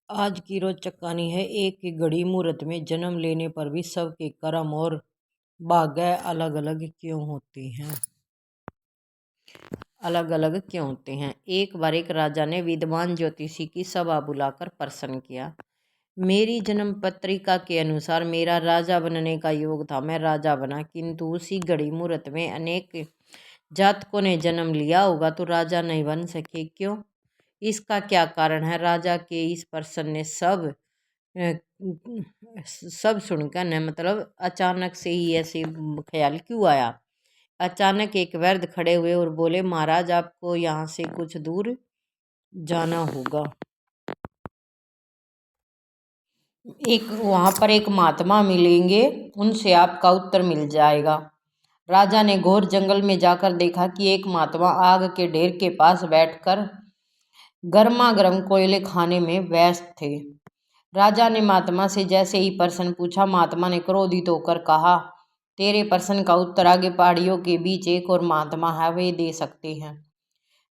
आज की रोचक कहानी है। एक की घड़ी मुहूर्त में जन्म लेने पर भी सबके कर्म और भाग्य अलग अलग क्यों होते हैं। एक बार एक राजा ने विद्वान ज्योतिषी की सभा बुलाकर प्रश्न किया। मेरी जन्म पत्रिका के अनुसार मेरा राजा बनने का योग था। मैं राजा बना, किंतु उसी घड़ी मुहूर्त में अनेक जातकों ने जन्म लिया होगा तो राजा नहीं बन सके। क्यों? इसका क्या कारण है? राजा के इस प्रश्न ने सब सुनकर न मतलब अचानक से ही ऐसे ख्याल क्यों आया। अचानक एक वृद्ध खड़े हुए और बोले, महाराज आपको यहाँ से कुछ दूर जाना होगा। वहां पर एक महात्मा मिलेंगे, उनसे आपका उत्तर मिल जाएगा। राजा ने घोर जंगल में जाकर देखा कि एक महात्मा आग के ढेर के पास बैठकर गर्मा गर्म कोयले खाने में व्यस्त थे। राजा ने महात्मा से जैसे ही प्रश्न पूछा, महात्मा ने क्रोधित होकर कहा, तेरे प्रश्न का उत्तर आगे पहाड़ियों के बीच एक और महात्मा है, वे दे सकते हैं।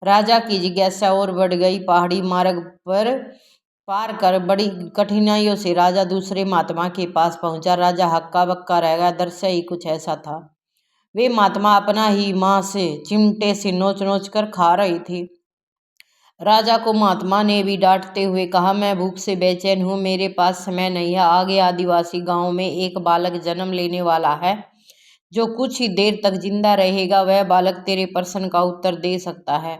राजा की जिज्ञासा और बढ़ गई। पहाड़ी मार्ग पर पार कर बड़ी कठिनाइयों से राजा दूसरे महात्मा के पास पहुंचा। राजा हक्का बक्का रह गया। दृश्य ही कुछ ऐसा था। वे महात्मा अपना ही मांस चिमटे से नोच नोच कर खा रहे थे। राजा को महात्मा ने भी डांटते हुए कहा, मैं भूख से बेचैन हूँ, मेरे पास समय नहीं है। आगे आदिवासी गांव में एक बालक जन्म लेने वाला है जो कुछ ही देर तक जिंदा रहेगा। वह बालक तेरे प्रश्न का उत्तर दे सकता है।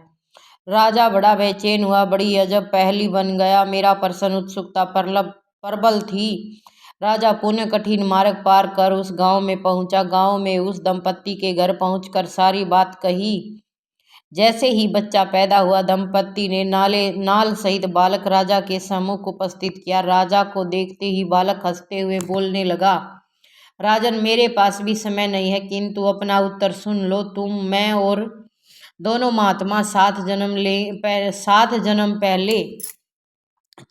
राजा बड़ा बेचैन हुआ। बड़ी अजब पहेली बन गया। मेरा प्रश्न उत्सुकता प्रबल थी। राजा पुनः कठिन मार्ग पार कर उस गांव में पहुंचा। गांव में उस दंपत्ति के घर पहुंचकर सारी बात कही। जैसे ही बच्चा पैदा हुआ, दंपत्ति ने नाल सहित बालक राजा के सम्मुख उपस्थित किया। राजा को देखते ही बालक हंसते हुए बोलने लगा, राजन, मेरे पास भी समय नहीं है, किंतु अपना उत्तर सुन लो। मैं और दोनों महात्मा 7 जन्म पहले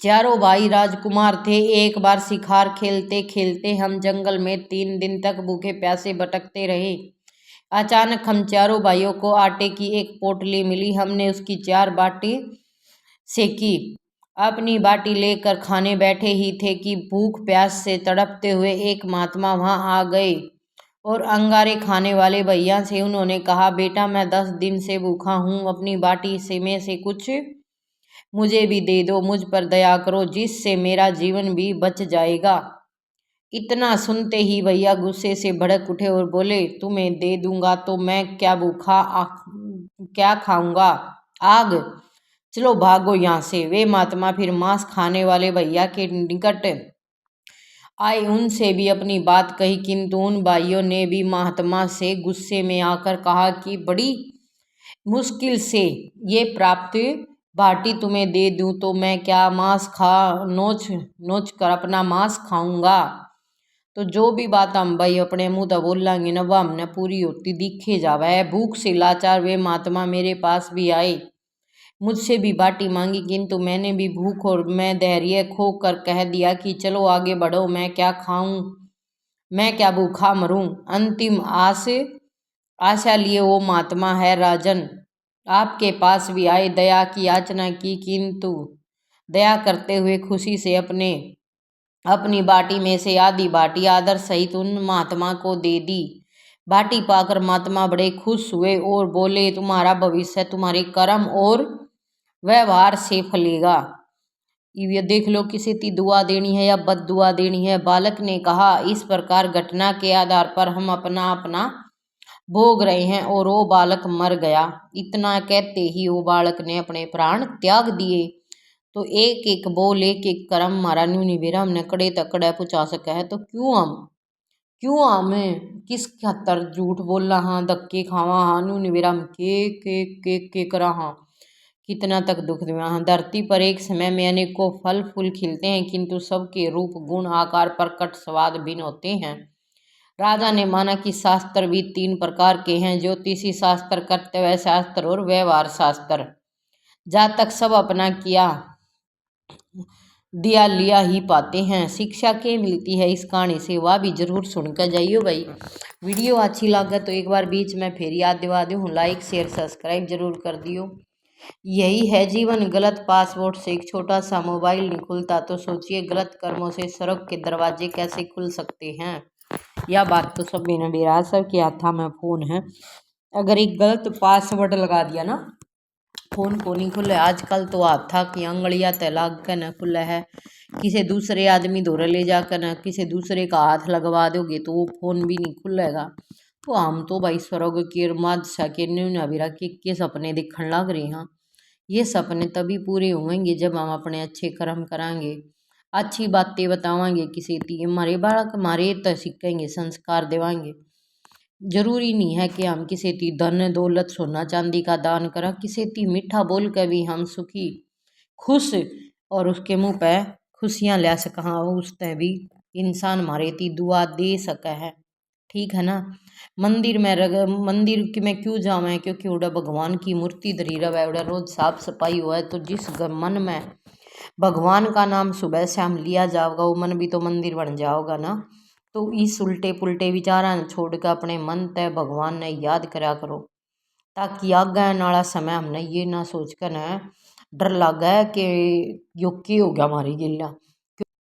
चारों भाई राजकुमार थे। एक बार शिकार खेलते खेलते हम जंगल में 3 दिन तक भूखे प्यासे भटकते रहे। अचानक हम चारों भाइयों को आटे की एक पोटली मिली। हमने उसकी 4 बाटी सेकी। अपनी बाटी लेकर खाने बैठे ही थे कि भूख प्यास से तड़पते हुए एक महात्मा वहां आ गए और अंगारे खाने वाले भैया से उन्होंने कहा, बेटा, मैं 10 दिन से भूखा हूँ, अपनी बाटी में से कुछ मुझे भी दे दो, मुझ पर दया करो, जिससे मेरा जीवन भी बच जाएगा। इतना सुनते ही भैया गुस्से से भड़क उठे और बोले, तुम्हें दे दूंगा तो मैं क्या खाऊंगा? आग, चलो भागो यहाँ से। वे महात्मा फिर मांस खाने वाले भैया के निकट आए, उनसे भी अपनी बात कही, किंतु उन भाइयों ने भी महात्मा से गुस्से में आकर कहा कि बड़ी मुश्किल से ये प्राप्त बाटी तुम्हें दे दूं तो मैं क्या मांस नोच कर अपना मांस खाऊंगा। तो जो भी बात हम भाई अपने मुँह तो बोलेंगे न, वह हमने पूरी होती दिखे जावा है। भूख से लाचार वे महात्मा मेरे पास भी आए, मुझसे भी बाटी मांगी, किंतु मैंने भी भूख और मैं धैर्य खो कर कह दिया कि चलो आगे बढ़ो, मैं क्या खाऊं, मैं क्या भूखा मरूं। अंतिम आशा लिए वो महात्मा है राजन आपके पास भी आए, दया की याचना की, किंतु दया करते हुए खुशी से अपनी बाटी में से आधी बाटी आदर सहित उन महात्मा को दे दी। बाटी पाकर महात्मा बड़े खुश हुए और बोले, तुम्हारा भविष्य तुम्हारे कर्म और व्यवहार से फलेगा। ये देख लो, किसी की दुआ देनी है या बद दुआ देनी है। बालक ने कहा, इस प्रकार घटना के आधार पर हम अपना अपना भोग रहे हैं। और वो बालक मर गया। इतना कहते ही वो बालक ने अपने प्राण त्याग दिए। तो एक एक बोल, एक एक कर्म मारा न्यू निबेरा हमने कड़े तकड़े पूछा सका है। तो क्यों हम किस खातर झूठ बोलना, हाँ धक्के खावा, हाँ न्यू निबेरा हम के करा, हाँ कितना तक दुख दिया। हाँ, धरती पर एक समय में अनेकों फल फूल खिलते हैं, किंतु सबके रूप गुण आकार प्रकट स्वाद भिन्न होते हैं। राजा ने माना कि शास्त्र भी 3 प्रकार के हैं, ज्योतिषी शास्त्र, कर्तव्य शास्त्र और व्यवहार शास्त्र। जातक सब अपना किया दिया लिया ही पाते हैं। शिक्षा क्या मिलती है इस कहानी से, वह भी जरूर सुनकर जाइयो भाई। वीडियो अच्छी लगे तो एक बार बीच में फिर याद दिवा दूँ, लाइक शेयर सब्सक्राइब जरूर कर दियो। यही है जीवन। गलत पासवर्ड से एक छोटा सा मोबाइल नहीं खुलता, तो सोचिए गलत कर्मों से सड़क के दरवाजे कैसे खुल सकते हैं। यह बात तो सभी ने भी रहा, सबके हाथा में फोन है। अगर एक गलत पासवर्ड लगा दिया ना, फोन को नहीं खुले। आजकल तो हाथा की अंगड़ियां तलाक कर न खुला है। किसी दूसरे आदमी धोरे ले जाकर न किसी दूसरे का हाथ लगवा दोगे तो वो फोन भी नहीं खुलेगा। तो हम तो भाई स्वर्ग के बादशाह के न्यून के सपने दिखने लग रहे हैं। ये सपने तभी पूरे होंगे जब हम अपने अच्छे कर्म करांगे, अच्छी बातें बतावांगे किसी ती हमारे बालक हमारे तो सीखेंगे, संस्कार देवांगे। जरूरी नहीं है कि हम किसी ती धन दौलत सोना चांदी का दान करा, किसी ती मीठा बोल कर भी हम सुखी खुश और उसके मुंह पे खुशियां ले सका, उसने भी इंसान हमारे ती दुआ दे सका है। ठीक है ना। मंदिर की में क्यों जावा है, क्योंकि उड़ा भगवान की मूर्ति धरी रहा उड़ा रोज साफ सफाई हुआ है, तो जिस मन में भगवान का नाम सुबह शाम लिया जाओगा वो मन भी तो मंदिर बन जाओगा ना। तो इस उल्टे पुल्टे विचारा छोड़ कर अपने मन तय भगवान ने याद करा करो, ताकि आगे आने वाला समय हमने ये ना सोच कर न डर लगा कि यो की हो गया हमारी गिल्ला।